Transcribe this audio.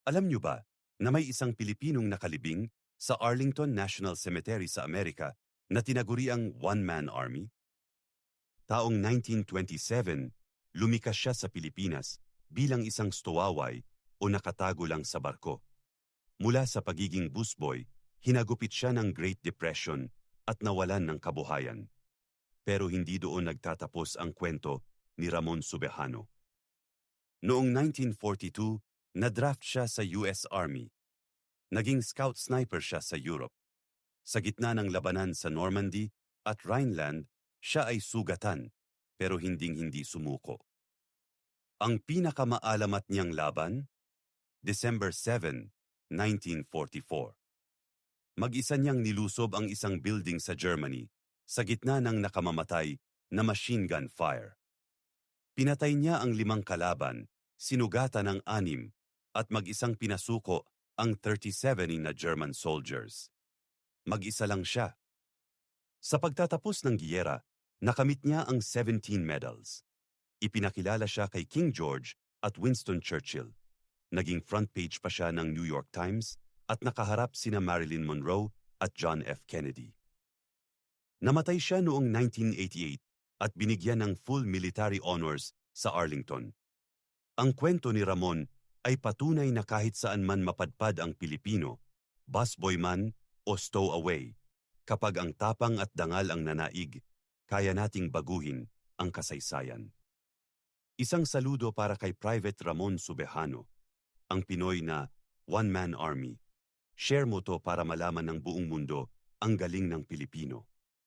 Alam niyo ba na may isang Pilipinong nakalibing sa Arlington National Cemetery sa Amerika na tinaguriang One-Man Army? Taong 1927, lumikas siya sa Pilipinas bilang isang stowaway o nakatago lang sa barko. Mula sa pagiging busboy, hinagupit siya ng Great Depression at nawalan ng kabuhayan. Pero hindi doon nagtatapos ang kwento ni Ramon Subehano. Noong 1942, na-draft siya sa US Army. Naging scout sniper siya sa Europe. Sa gitna ng labanan sa Normandy at Rhineland, siya ay sugatan pero hinding-hindi sumuko. Ang pinakamaalamat niyang laban? December 7, 1944. Mag-isa niyang nilusob ang isang building sa Germany sa gitna ng nakamamatay na machine gun fire. Pinatay niya ang 5 kalaban, sinugatan ang 6, at mag-isang pinasuko ang 37 na German soldiers. Mag-isa lang siya. Sa pagtatapos ng giyera, nakamit niya ang 17 medals. Ipinakilala siya kay King George at Winston Churchill. Naging front page pa siya ng New York Times at nakaharap sina Marilyn Monroe at John F. Kennedy. Namatay siya noong 1988 at binigyan ng full military honors sa Arlington. Ang kwento ni Ramon ay patunay na kahit saan man mapadpad ang Pilipino, busboy man o stowaway, kapag ang tapang at dangal ang nanaig, kaya nating baguhin ang kasaysayan. Isang saludo para kay Private Ramon Subehano, ang Pinoy na one-man army. Share mo to para malaman ng buong mundo ang galing ng Pilipino.